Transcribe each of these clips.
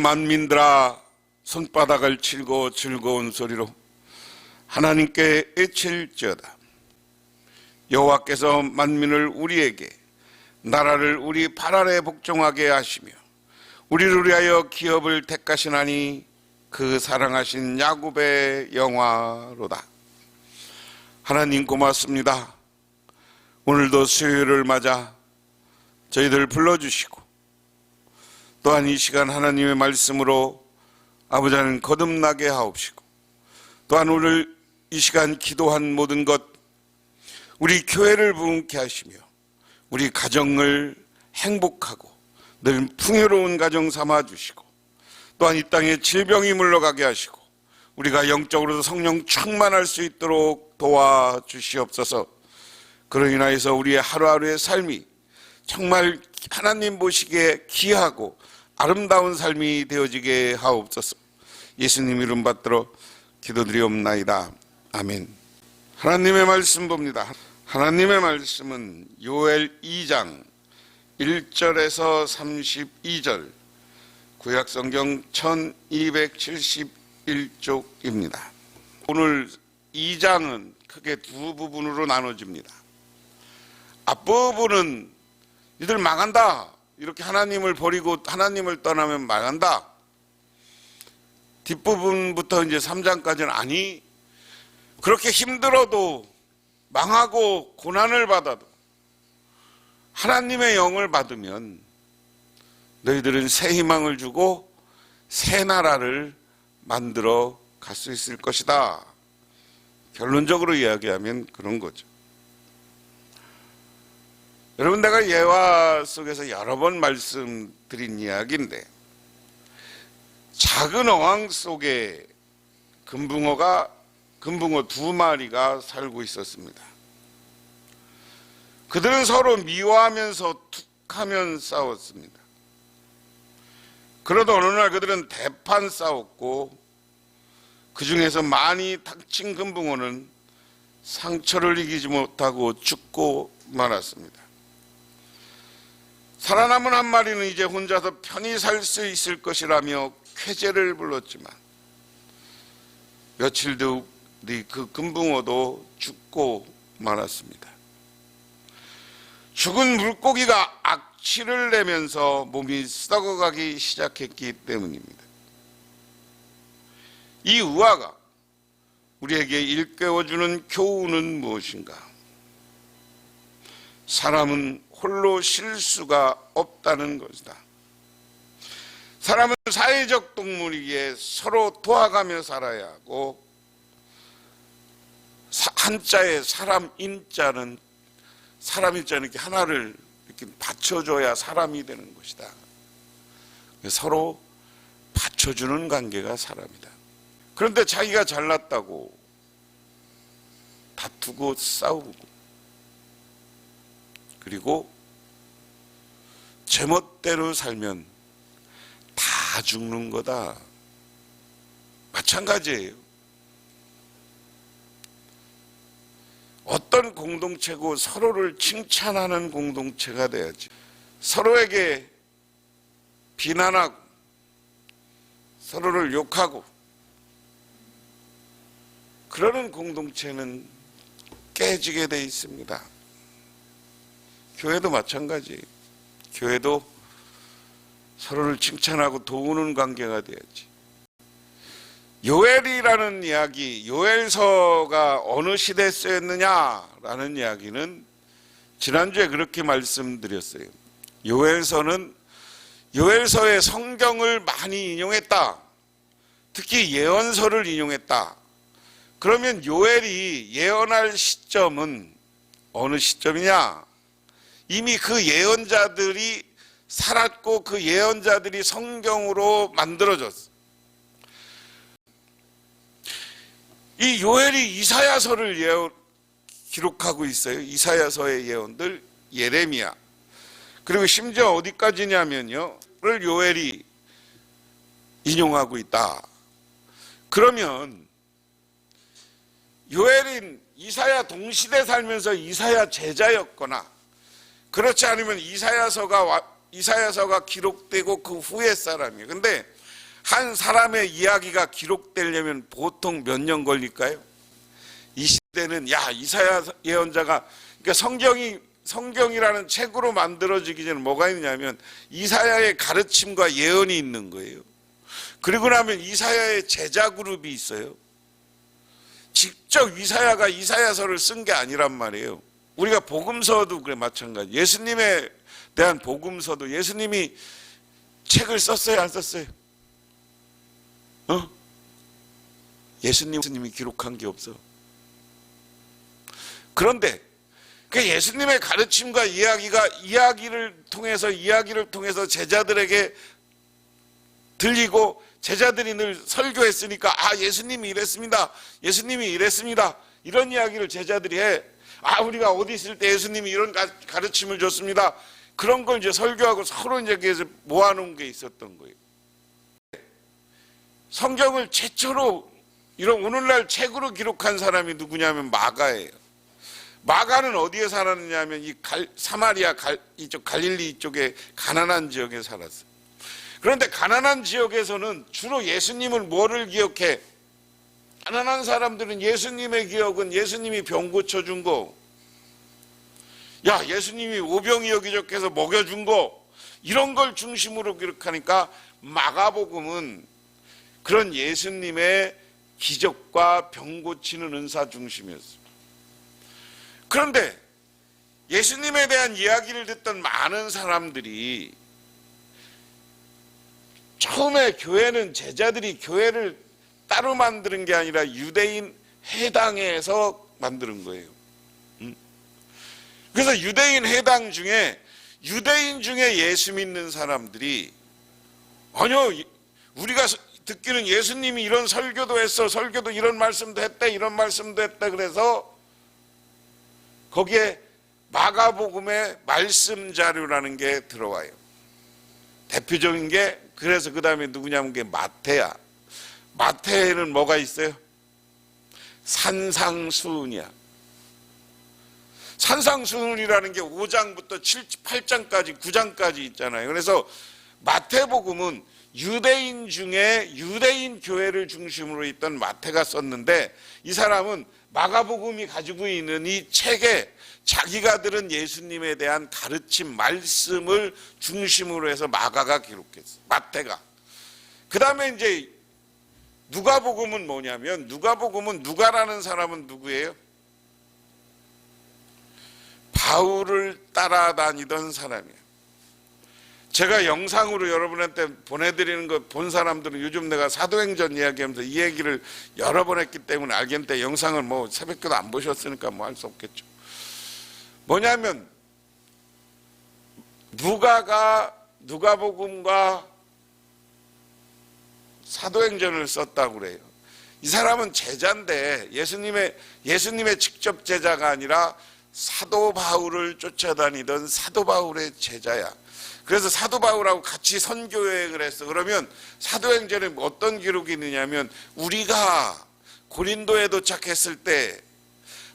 만민들아 손바닥을 치고 즐거운 소리로 하나님께 외칠지어다. 여호와께서 만민을 우리에게 나라를 우리 발 아래 복종하게 하시며 우리를 위하여 기업을 택하시나니 그 사랑하신 야곱의 영화로다. 하나님 고맙습니다. 오늘도 수요일을 맞아 저희들 불러주시고 또한 이 시간 하나님의 말씀으로 아버지 하나님 거듭나게 하옵시고 또한 오늘 이 시간 기도한 모든 것 우리 교회를 부흥케 하시며 우리 가정을 행복하고 늘 풍요로운 가정 삼아주시고 또한 이 땅에 질병이 물러가게 하시고 우리가 영적으로도 성령 충만할 수 있도록 도와주시옵소서. 그로 인하여서 우리의 하루하루의 삶이 정말 하나님 보시기에 귀하고 아름다운 삶이 되어지게 하옵소서. 예수님 이름 받들어 기도드리옵나이다. 아멘. 하나님의 말씀 봅니다. 하나님의 말씀은 요엘 2장 1절에서 32절 구약성경 1271쪽입니다. 오늘 2장은 크게 두 부분으로 나눠집니다. 앞부분은 이들 망한다, 이렇게 하나님을 버리고 하나님을 떠나면 망한다. 뒷부분부터 이제 3장까지는 아니, 그렇게 힘들어도 망하고 고난을 받아도 하나님의 영을 받으면 너희들은 새 희망을 주고 새 나라를 만들어 갈 수 있을 것이다. 결론적으로 이야기하면 그런 거죠. 여러분, 내가 예화 속에서 여러 번 말씀드린 이야기인데 작은 어항 속에 금붕어 두 마리가 살고 있었습니다. 그들은 서로 미워하면서 툭하면 싸웠습니다. 그러다 어느 날 그들은 대판 싸웠고 그 중에서 많이 다친 금붕어는 상처를 이기지 못하고 죽고 말았습니다. 살아남은 한 마리는 이제 혼자서 편히 살 수 있을 것이라며 쾌재를 불렀지만 며칠 뒤 그 금붕어도 죽고 말았습니다. 죽은 물고기가 악취를 내면서 몸이 썩어가기 시작했기 때문입니다. 이 우화가 우리에게 일깨워주는 교훈은 무엇인가? 사람은 홀로 쉴 수가 없다는 것이다. 사람은 사회적 동물이기에 서로 도와가며 살아야 하고 한자의 사람 인자는 이렇게 하나를 이렇게 받쳐줘야 사람이 되는 것이다. 서로 받쳐주는 관계가 사람이다. 그런데 자기가 잘났다고 다투고 싸우고 그리고 제멋대로 살면 다 죽는 거다. 마찬가지예요. 어떤 공동체고 서로를 칭찬하는 공동체가 돼야지. 서로에게 비난하고 서로를 욕하고 그러는 공동체는 깨지게 돼 있습니다. 교회도 마찬가지예요. 교회도 서로를 칭찬하고 도우는 관계가 돼야지. 요엘이라는 이야기, 요엘서가 어느 시대에 쓰였느냐라는 이야기는 지난주에 그렇게 말씀드렸어요. 요엘서는 요엘서의 성경을 많이 인용했다. 특히 예언서를 인용했다. 그러면 요엘이 예언할 시점은 어느 시점이냐? 이미 그 예언자들이 살았고 그 예언자들이 성경으로 만들어졌어. 이 요엘이 이사야서를 기록하고 있어요. 이사야서의 예언들, 예레미야. 그리고 심지어 어디까지냐면요, 를 요엘이 인용하고 있다. 그러면 요엘은 이사야 동시대 살면서 이사야 제자였거나 그렇지 않으면 이사야서가 기록되고 그 후의 사람이에요. 근데 한 사람의 이야기가 기록되려면 보통 몇 년 걸릴까요? 이 시대는 이사야 예언자가, 그러니까 성경이라는 책으로 만들어지기 전에 뭐가 있냐면 이사야의 가르침과 예언이 있는 거예요. 그리고 나면 이사야의 제자 그룹이 있어요. 직접 이사야가 이사야서를 쓴 게 아니란 말이에요. 우리가 복음서도 그래 마찬가지. 예수님에 대한 복음서도 예수님이 책을 썼어요, 안 썼어요? 예수님이 기록한 게 없어. 그런데 그 예수님의 가르침과 이야기를 통해서 제자들에게 들리고 제자들이 늘 설교했으니까 예수님이 이랬습니다. 예수님이 이랬습니다. 이런 이야기를 제자들이 해. 우리가 어디 있을 때 예수님이 이런 가르침을 줬습니다. 그런 걸 이제 설교하고 서로 이제 모아놓은 게 있었던 거예요. 성경을 최초로 이런 오늘날 책으로 기록한 사람이 누구냐면 마가예요. 마가는 어디에 살았느냐면 이 사마리아 이쪽 갈릴리 이쪽에 가난한 지역에 살았어요. 그런데 가난한 지역에서는 주로 예수님을 뭐를 기억해? 가난한 사람들은 예수님의 기억은 예수님이 병 고쳐준 거, 예수님이 오병이 여기저기서 먹여준 거, 이런 걸 중심으로 기록하니까 마가복음은 그런 예수님의 기적과 병 고치는 은사 중심이었어요. 그런데 예수님에 대한 이야기를 듣던 많은 사람들이 처음에 제자들이 교회를 따로 만드는 게 아니라 유대인 회당에서 만드는 거예요. 그래서 유대인 회당 중에 예수 믿는 사람들이 아니요, 우리가 듣기는 예수님이 이런 설교도 했어, 설교도 이런 말씀도 했대, 이런 말씀도 했대. 그래서 거기에 마가복음의 말씀 자료라는 게 들어와요. 대표적인 게, 그래서 그 다음에 누구냐면 게 마태야. 마태에는 뭐가 있어요? 산상수훈이야. 산상수훈이라는 게 5장부터 8장까지 9장까지 있잖아요. 그래서 마태복음은 유대인 중에 유대인 교회를 중심으로 있던 마태가 썼는데, 이 사람은 마가복음이 가지고 있는 이 책에 자기가 들은 예수님에 대한 가르침, 말씀을 중심으로 해서 마가가 기록했어요. 마태가. 그 다음에 이제 누가복음은 뭐냐면, 누가라는 사람은 누구예요? 바울을 따라다니던 사람이에요. 제가 영상으로 여러분한테 보내드리는 거 본 사람들은 요즘 내가 사도행전 이야기하면서 이 얘기를 여러 번 했기 때문에 알겠는데, 영상을 뭐 새벽기도 안 보셨으니까 뭐 할 수 없겠죠. 뭐냐면 누가복음과 사도행전을 썼다고 그래요. 이 사람은 제자인데 예수님의 직접 제자가 아니라 사도 바울을 쫓아다니던 사도 바울의 제자야. 그래서 사도 바울하고 같이 선교 여행을 했어. 그러면 사도행전에 어떤 기록이 있느냐면, 우리가 고린도에 도착했을 때,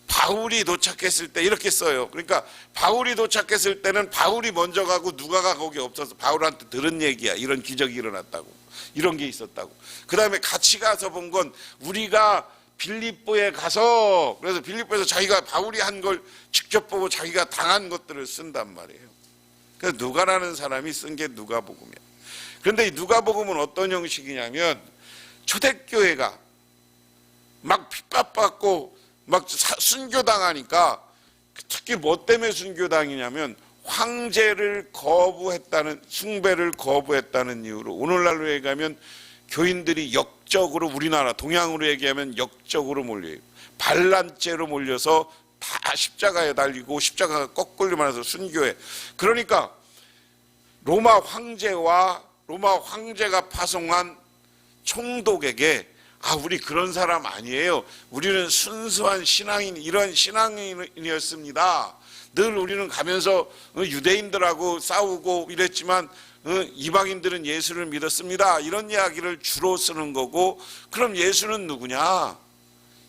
바울이 도착했을 때 이렇게 써요. 그러니까 바울이 도착했을 때는 바울이 먼저 가고 누가가 거기 없어서 바울한테 들은 얘기야. 이런 기적이 일어났다고, 이런 게 있었다고. 그 다음에 같이 가서 본 건 우리가 빌립보에 가서, 그래서 빌립보에서 자기가 바울이 한 걸 직접 보고 자기가 당한 것들을 쓴단 말이에요. 그래서 누가라는 사람이 쓴 게 누가복음이야. 그런데 이 누가복음은 어떤 형식이냐면, 초대교회가 막 핍박받고 막 순교당하니까, 특히 뭐 때문에 순교당이냐면 황제를 거부했다는, 숭배를 거부했다는 이유로 오늘날로 얘기하면 교인들이 역적으로, 우리나라 동양으로 얘기하면 역적으로 몰려요. 반란죄로 몰려서 다 십자가에 달리고 십자가가 거꾸로 말해서 순교해. 그러니까 로마 황제가 파송한 총독에게 우리 그런 사람 아니에요. 우리는 순수한 신앙인, 이런 신앙인이었습니다. 늘 우리는 가면서 유대인들하고 싸우고 이랬지만 이방인들은 예수를 믿었습니다. 이런 이야기를 주로 쓰는 거고, 그럼 예수는 누구냐?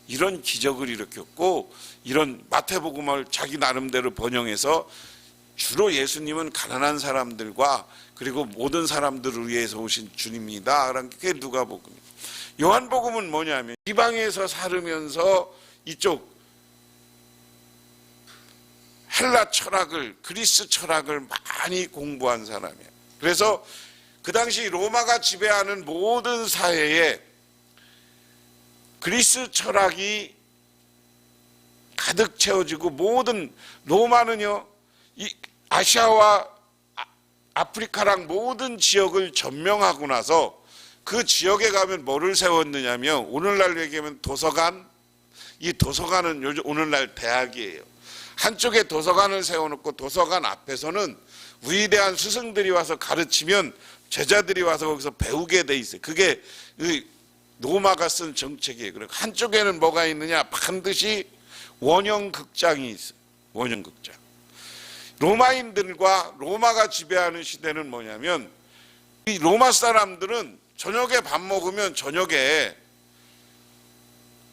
이런 기적을 일으켰고, 이런 마태복음을 자기 나름대로 번영해서 주로 예수님은 가난한 사람들과 그리고 모든 사람들을 위해서 오신 주님이다. 라는 게 누가복음이에요. 요한복음은 뭐냐면 지방에서 살으면서 이쪽 헬라 철학을, 그리스 철학을 많이 공부한 사람이에요. 그래서 그 당시 로마가 지배하는 모든 사회에 그리스 철학이 가득 채워지고, 모든 로마는요 이 아시아와 아프리카랑 모든 지역을 점령하고 나서 그 지역에 가면 뭐를 세웠느냐면, 오늘날 얘기하면 도서관, 이 도서관은 요즘 오늘날 대학이에요. 한쪽에 도서관을 세워놓고 도서관 앞에서는 위대한 스승들이 와서 가르치면 제자들이 와서 거기서 배우게 돼 있어요. 그게 로마가 쓴 정책이에요. 그리고 한쪽에는 뭐가 있느냐, 반드시 원형극장이 있어요. 원형극장. 로마인들과 로마가 지배하는 시대는 뭐냐면, 이 로마 사람들은 저녁에 밥 먹으면 저녁에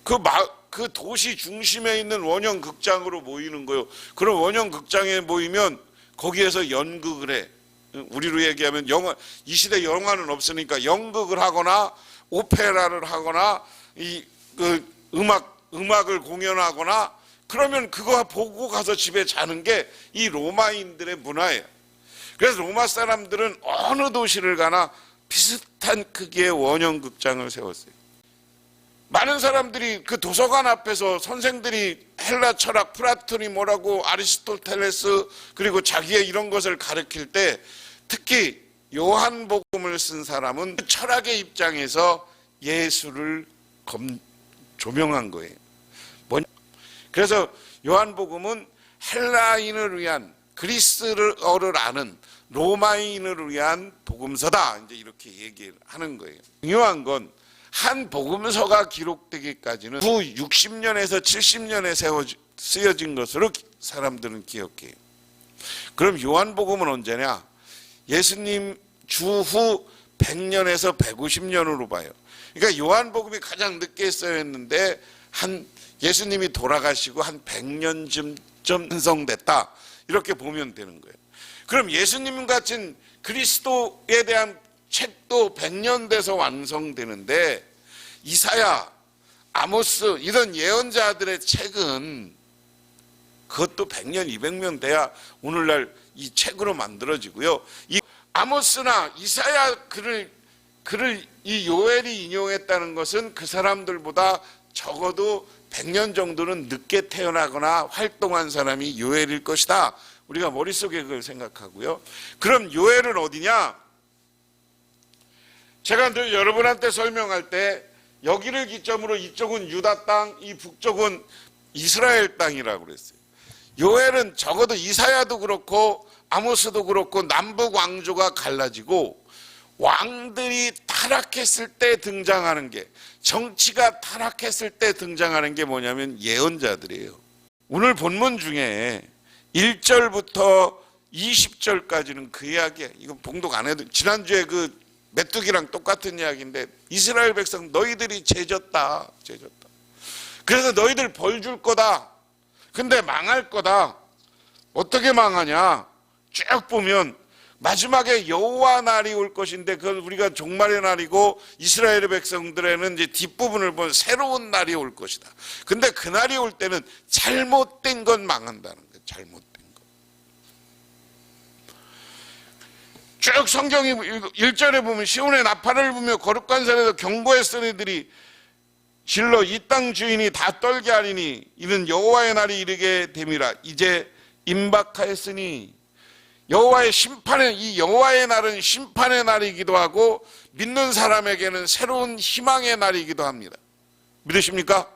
그 도시 중심에 있는 원형극장으로 모이는 거예요. 그럼 원형극장에 모이면 거기에서 연극을 해. 우리로 얘기하면 이 시대 영화는 없으니까 연극을 하거나 오페라를 하거나 음악을 공연하거나, 그러면 그거 보고 가서 집에 자는 게 이 로마인들의 문화예요. 그래서 로마 사람들은 어느 도시를 가나 비슷한 크기의 원형극장을 세웠어요. 많은 사람들이 그 도서관 앞에서 선생들이 헬라 철학, 플라톤이 뭐라고, 아리스토텔레스, 그리고 자기의 이런 것을 가르칠 때, 특히 요한복음을 쓴 사람은 철학의 입장에서 예수를 조명한 거예요. 그래서 요한복음은 헬라인을 위한, 그리스어를 아는 로마인을 위한 복음서다, 이제 이렇게 얘기를 하는 거예요. 중요한 건 한 복음서가 기록되기까지는 후 60년에서 70년에 쓰여진 것으로 사람들은 기억해요. 그럼 요한복음은 언제냐? 예수님 주후 100년에서 150년으로 봐요. 그러니까 요한복음이 가장 늦게 쓰여졌는데 예수님이 돌아가시고 한 100년쯤 완성됐다, 이렇게 보면 되는 거예요. 그럼 예수님 같은 그리스도에 대한 책도 100년 돼서 완성되는데, 이사야, 아모스 이런 예언자들의 책은 그것도 100년, 200년 돼야 오늘날 이 책으로 만들어지고요. 이 아모스나 이사야 글을 이 요엘이 인용했다는 것은 그 사람들보다 적어도 100년 정도는 늦게 태어나거나 활동한 사람이 요엘일 것이다. 우리가 머릿속에 그걸 생각하고요. 그럼 요엘은 어디냐? 제가 늘 여러분한테 설명할 때 여기를 기점으로 이쪽은 유다 땅, 이 북쪽은 이스라엘 땅이라고 그랬어요. 요엘은 적어도 이사야도 그렇고 아모스도 그렇고 남북 왕조가 갈라지고 왕들이 타락했을 때 등장하는 게, 정치가 타락했을 때 등장하는 게 뭐냐면 예언자들이에요. 오늘 본문 중에 1절부터 20절까지는 그 이야기야. 이거 봉독 안 해도, 지난주에 그 메뚜기랑 똑같은 이야기인데, 이스라엘 백성 너희들이 죄졌다. 그래서 너희들 벌 줄 거다. 근데 망할 거다. 어떻게 망하냐? 쭉 보면 마지막에 여호와 날이 올 것인데, 그건 우리가 종말의 날이고 이스라엘 백성들에는 이제 뒷부분을 보면 새로운 날이 올 것이다. 근데 그 날이 올 때는 잘못된 건 망한다는 거예요. 잘못된 거. 쭉 성경이 1절에 보면 시온의 나팔을 불며 거룩한 산에서 경고했으니 이들이 실로 이 땅 주인이 다 떨게 하리니 이는 여호와의 날이 이르게 됨이라. 이제 임박하였으니, 여호와의 심판의, 이 여호와의 날은 심판의 날이기도 하고 믿는 사람에게는 새로운 희망의 날이기도 합니다. 믿으십니까?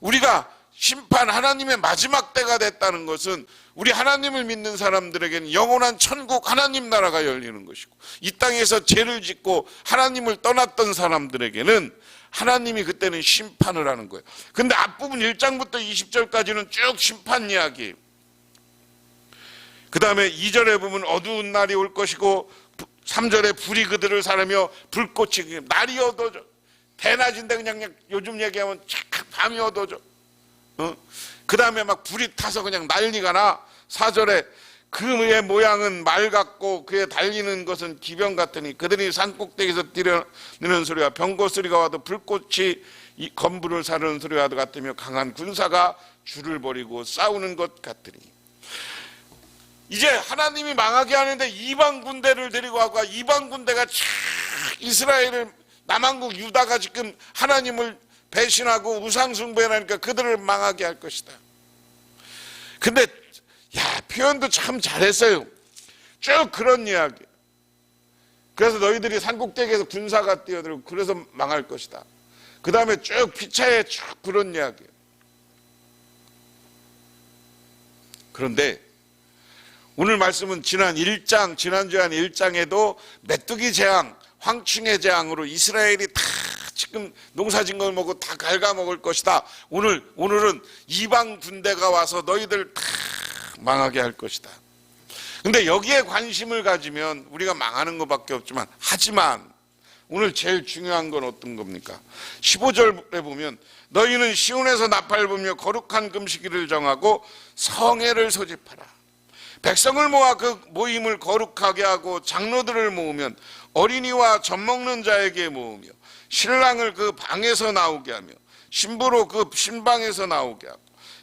우리가 심판, 하나님의 마지막 때가 됐다는 것은 우리 하나님을 믿는 사람들에게는 영원한 천국, 하나님 나라가 열리는 것이고, 이 땅에서 죄를 짓고 하나님을 떠났던 사람들에게는 하나님이 그때는 심판을 하는 거예요. 근데 앞부분 1장부터 20절까지는 쭉 심판 이야기예요. 그 다음에 2절에 보면 어두운 날이 올 것이고, 3절에 불이 그들을 사르며 불꽃이, 날이 어두워져. 대낮인데 그냥 요즘 얘기하면 착 밤이 어두워져. 그 다음에 막 불이 타서 그냥 난리가 나. 4절에 그의 모양은 말 같고 그의 달리는 것은 기병 같으니 그들이 산꼭대기에서 뛰려내는 소리와 병거 소리가 와도 불꽃이 이 건물을 사르는 소리와 같으며 강한 군사가 줄을 벌이고 싸우는 것 같으니. 이제 하나님이 망하게 하는데 이방 군대를 데리고 와가 이방 군대가 이스라엘을 남한국 유다가 지금 하나님을 배신하고 우상숭배하니까 그들을 망하게 할 것이다. 근데 표현도 참 잘했어요. 쭉 그런 이야기. 그래서 너희들이 산꼭대기에서 군사가 뛰어들고 그래서 망할 것이다. 그 다음에 쭉 피차에 쭉 그런 이야기. 그런데 오늘 말씀은 지난주에 한 1장에도 메뚜기 재앙, 황충의 재앙으로 이스라엘이 다 지금 농사진 걸 먹고 다 갉아먹을 것이다. 오늘은 이방 군대가 와서 너희들 다 망하게 할 것이다. 근데 여기에 관심을 가지면 우리가 망하는 것밖에 없지만, 하지만 오늘 제일 중요한 건 어떤 겁니까? 15절에 보면 너희는 시온에서 나팔 불며 거룩한 금식일을 정하고 성회를 소집하라. 백성을 모아 그 모임을 거룩하게 하고 장로들을 모으면 어린이와 젖먹는 자에게 모으며 신랑을 그 방에서 나오게 하며 신부로 그 신방에서 나오게 하고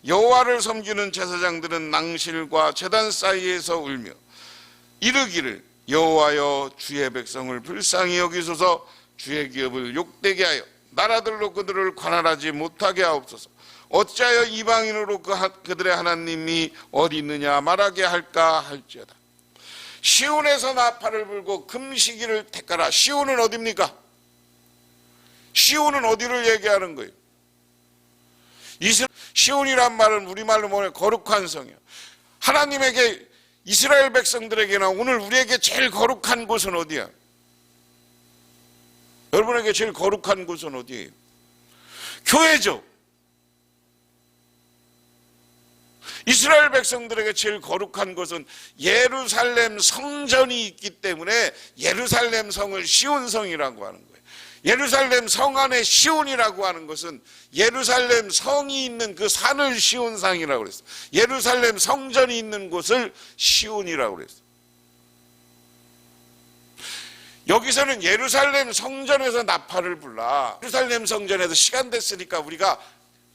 여호와를 섬기는 제사장들은 낭실과 제단 사이에서 울며 이르기를 여호와여 주의 백성을 불쌍히 여기소서 주의 기업을 욕되게 하여 나라들로 그들을 관할하지 못하게 하옵소서. 어찌하여 이방인으로 그들의 하나님이 어디 있느냐 말하게 할까 할지어다. 시온에서 나팔을 불고 금식일을 택하라. 시온은 어디입니까? 시온은 어디를 얘기하는 거예요? 시온이란 말은 우리말로 뭐냐? 거룩한 성이요. 하나님에게, 이스라엘 백성들에게나 오늘 우리에게 제일 거룩한 곳은 어디야? 여러분에게 제일 거룩한 곳은 어디예요? 교회죠. 이스라엘 백성들에게 제일 거룩한 것은 예루살렘 성전이 있기 때문에 예루살렘 성을 시온성이라고 하는 거예요. 예루살렘 성 안에 시온이라고 하는 것은 예루살렘 성이 있는 그 산을 시온산이라고 그랬어요. 예루살렘 성전이 있는 곳을 시온이라고 그랬어요. 여기서는 예루살렘 성전에서 나팔을 불라. 예루살렘 성전에서 시간 됐으니까 우리가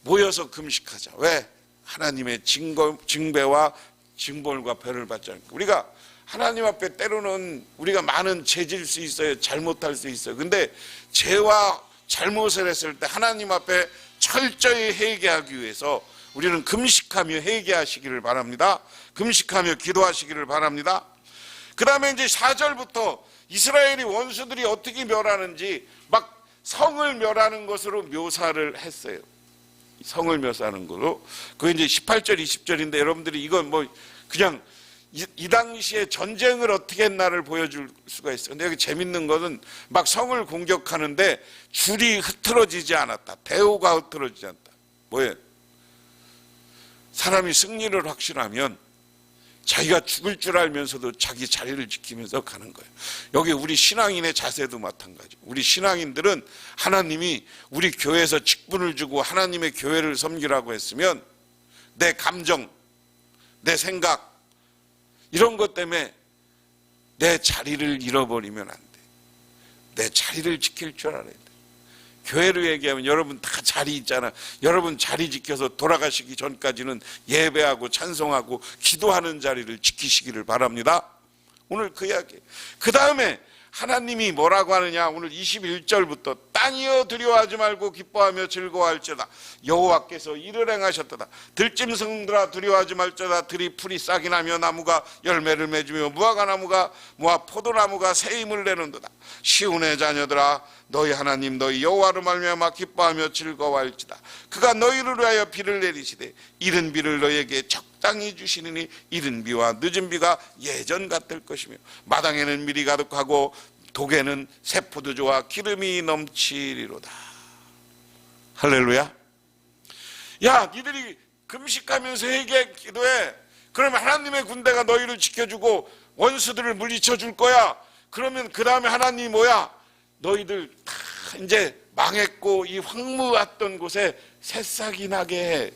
모여서 금식하자. 왜? 하나님의 징배와 징벌과 벌을 받지 않을까. 우리가 하나님 앞에 때로는 우리가 많은 죄질 수 있어요. 잘못할 수 있어요. 근데 죄와 잘못을 했을 때 하나님 앞에 철저히 회개하기 위해서 우리는 금식하며 회개하시기를 바랍니다. 금식하며 기도하시기를 바랍니다. 그 다음에 이제 4절부터 이스라엘이 원수들이 어떻게 멸하는지 막 성을 멸하는 것으로 묘사를 했어요. 성을 묘사하는 거로. 그게 이제 18절, 20절인데 여러분들이 이건 뭐 그냥 이 당시에 전쟁을 어떻게 했나를 보여줄 수가 있어요. 근데 여기 재밌는 것은 막 성을 공격하는데 줄이 흐트러지지 않았다. 대우가 흐트러지지 않았다. 뭐예요? 사람이 승리를 확신하면 자기가 죽을 줄 알면서도 자기 자리를 지키면서 가는 거예요. 여기 우리 신앙인의 자세도 마찬가지. 우리 신앙인들은 하나님이 우리 교회에서 직분을 주고 하나님의 교회를 섬기라고 했으면 내 감정, 내 생각 이런 것 때문에 내 자리를 잃어버리면 안 돼. 내 자리를 지킬 줄 알아야 돼. 교회로 얘기하면 여러분 다 자리 있잖아. 여러분 자리 지켜서 돌아가시기 전까지는 예배하고 찬송하고 기도하는 자리를 지키시기를 바랍니다. 오늘 그 이야기. 그 다음에 하나님이 뭐라고 하느냐. 오늘 21절부터 땅이여 두려워하지 말고 기뻐하며 즐거워할지어다. 여호와께서 이를 행하셨도다. 들짐승들아 두려워하지 말지어다. 들이 풀이 싹이 나며 나무가 열매를 맺으며 무화과나무가 포도나무가 새 힘을 내는도다. 시온의 자녀들아 너희 하나님 너희 여호와로 말미암아 기뻐하며 즐거워할지다. 그가 너희를 위하여 비를 내리시되 이른 비를 너희에게 적당히 주시느니 이른 비와 늦은 비가 예전 같을 것이며 마당에는 밀이 가득하고 독에는 새 포도주와 기름이 넘치리로다. 할렐루야. 야, 니들이 금식하면서 회개 기도해. 그러면 하나님의 군대가 너희를 지켜주고 원수들을 물리쳐 줄 거야. 그러면 그 다음에 하나님이 뭐야? 너희들 다 이제 망했고 이 황무했던 곳에 새싹이 나게 해.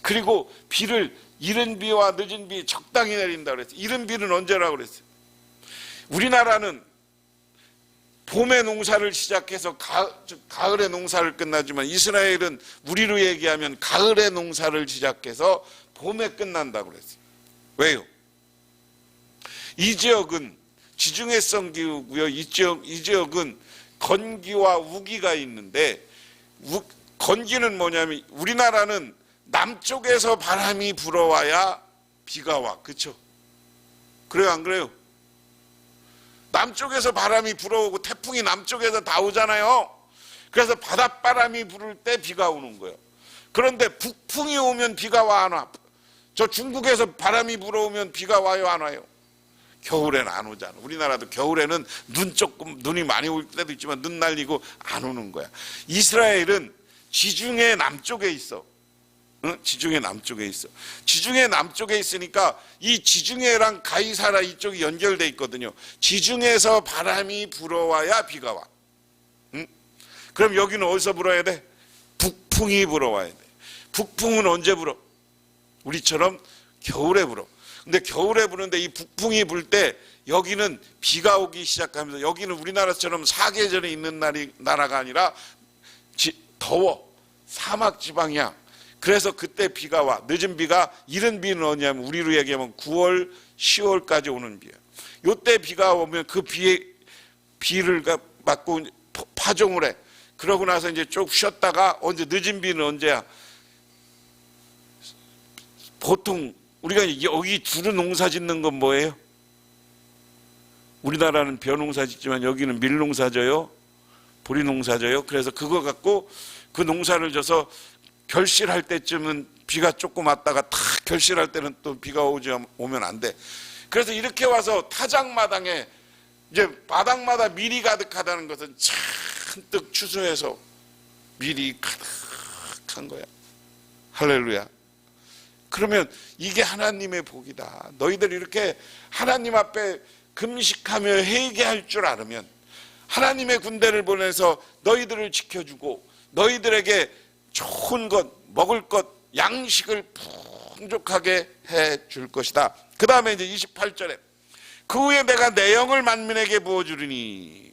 그리고 비를 이른 비와 늦은 비 적당히 내린다 그랬어요. 이른 비는 언제라고 그랬어요? 우리나라는 봄에 농사를 시작해서 가을에 농사를 끝나지만 이스라엘은 우리로 얘기하면 가을에 농사를 시작해서 봄에 끝난다고 그랬어요. 왜요? 이 지역은 지중해성 기후고요. 이 지역은 건기와 우기가 있는데, 건기는 뭐냐면 우리나라는 남쪽에서 바람이 불어와야 비가 와. 그렇죠? 그래요, 안 그래요? 남쪽에서 바람이 불어오고 태풍이 남쪽에서 다 오잖아요. 그래서 바닷바람이 불을 때 비가 오는 거예요. 그런데 북풍이 오면 비가 와, 안 와? 저 중국에서 바람이 불어오면 비가 와요, 안 와요? 겨울에는 안 오잖아. 우리나라도 겨울에는 눈이 많이 올 때도 있지만 눈 날리고 안 오는 거야. 이스라엘은 지중해 남쪽에 있어. 응? 지중해 남쪽에 있어. 지중해 남쪽에 있으니까 이 지중해랑 가이사라 이쪽이 연결돼 있거든요. 지중해에서 바람이 불어와야 비가 와. 응? 그럼 여기는 어디서 불어야 돼? 북풍이 불어와야 돼. 북풍은 언제 불어? 우리처럼 겨울에 불어. 근데 겨울에 부는데 이 북풍이 불 때 여기는 비가 오기 시작하면서, 여기는 우리나라처럼 사계절에 있는 나라가 아니라 더워. 사막 지방이야. 그래서 그때 비가 와. 늦은 비가, 이른 비는 뭐냐면 우리로 얘기하면 9월, 10월까지 오는 비야. 요때 비가 오면 그 비를 맞고 파종을 해. 그러고 나서 이제 쭉 쉬었다가 언제, 늦은 비는 언제야? 보통 우리가 여기 두루 농사 짓는 건 뭐예요? 우리나라는 벼농사 짓지만 여기는 밀농사 져요. 보리농사 져요. 그래서 그거 갖고 그 농사를 져서 결실할 때쯤은 비가 조금 왔다가 탁 결실할 때는 또 비가 오면 안 돼. 그래서 이렇게 와서 타작마당에 이제 마당마다 밀이 가득하다는 것은 잔뜩 추수해서 밀이 가득한 거야. 할렐루야. 그러면 이게 하나님의 복이다. 너희들 이렇게 하나님 앞에 금식하며 회개할 줄 알으면 하나님의 군대를 보내서 너희들을 지켜주고 너희들에게 좋은 것, 먹을 것, 양식을 풍족하게 해줄 것이다. 그 다음에 이제 28절에 그 후에 내가 내 영을 만민에게 부어주리니,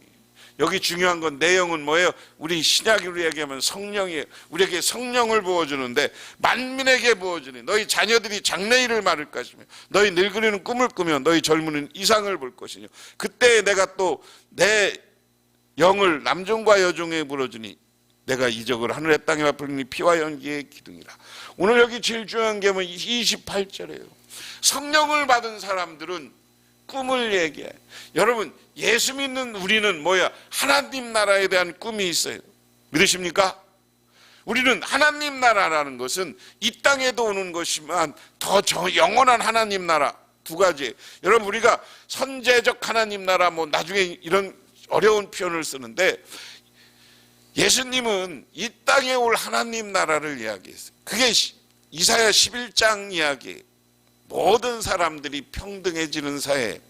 여기 중요한 건 내 영은 뭐예요? 우리 신약으로 얘기하면 성령이에요. 우리에게 성령을 부어주는데 만민에게 부어주니 너희 자녀들이 장래일을 말할 것이며 너희 늙은이는 꿈을 꾸며 너희 젊은이는 이상을 볼 것이며 그때 내가 또 내 영을 남종과 여종에 불어주니 내가 이적을 하늘의 땅에 베풀니 피와 연기의 기둥이라. 오늘 여기 제일 중요한 게 28절이에요. 성령을 받은 사람들은 꿈을 얘기해. 여러분, 예수 믿는 우리는 뭐야? 하나님 나라에 대한 꿈이 있어요. 믿으십니까? 우리는 하나님 나라라는 것은 이 땅에도 오는 것이지만 더 영원한 하나님 나라, 두 가지. 여러분, 우리가 선제적 하나님 나라, 나중에 이런 어려운 표현을 쓰는데, 예수님은 이 땅에 올 하나님 나라를 이야기했어요. 그게 이사야 11장 이야기예요. 모든 사람들이 평등해지는 사회,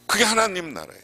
그게 하나님 나라예요.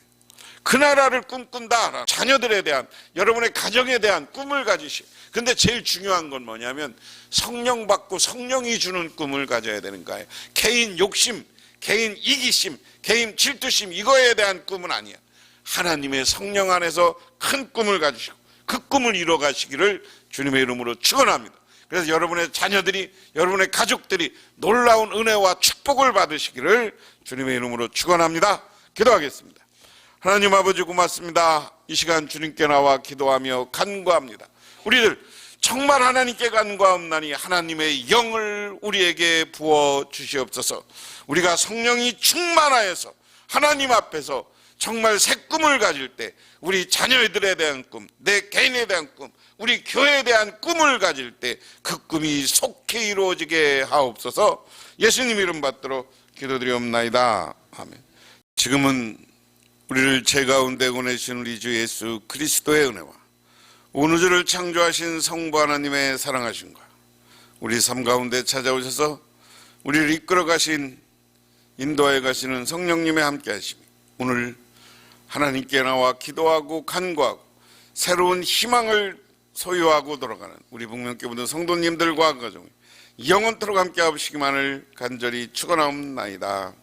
그 나라를 꿈꾼다. 자녀들에 대한, 여러분의 가정에 대한 꿈을 가지시. 근데 제일 중요한 건 뭐냐면 성령 받고 성령이 주는 꿈을 가져야 되는 거예요. 개인 욕심, 개인 이기심, 개인 질투심, 이거에 대한 꿈은 아니야. 하나님의 성령 안에서 큰 꿈을 가지시고 그 꿈을 이뤄가시기를 주님의 이름으로 축원합니다. 그래서 여러분의 자녀들이, 여러분의 가족들이 놀라운 은혜와 축복을 받으시기를 주님의 이름으로 축원합니다. 기도하겠습니다. 하나님 아버지 고맙습니다. 이 시간 주님께 나와 기도하며 간구합니다. 우리들 정말 하나님께 간구하옵나니 하나님의 영을 우리에게 부어 주시옵소서. 우리가 성령이 충만하여서 하나님 앞에서 정말 새 꿈을 가질 때 우리 자녀들에 대한 꿈, 내 개인에 대한 꿈, 우리 교회에 대한 꿈을 가질 때 그 꿈이 속히 이루어지게 하옵소서. 예수님 이름 받들어 기도드리옵나이다. 아멘. 지금은 우리를 죄 가운데 보내신 우리 주 예수 그리스도의 은혜와 온 우주를 창조하신 성부 하나님의 사랑하심과 우리 삶 가운데 찾아오셔서 우리를 이끌어 가신, 인도해 가시는 성령님의 함께 하심이 오늘 하나님께 나와 기도하고 간구하고 새로운 희망을 소유하고 돌아가는 우리 북명교회 모든 성도님들과 가정, 영원토록 함께 하시기만을 간절히 축원하옵나이다.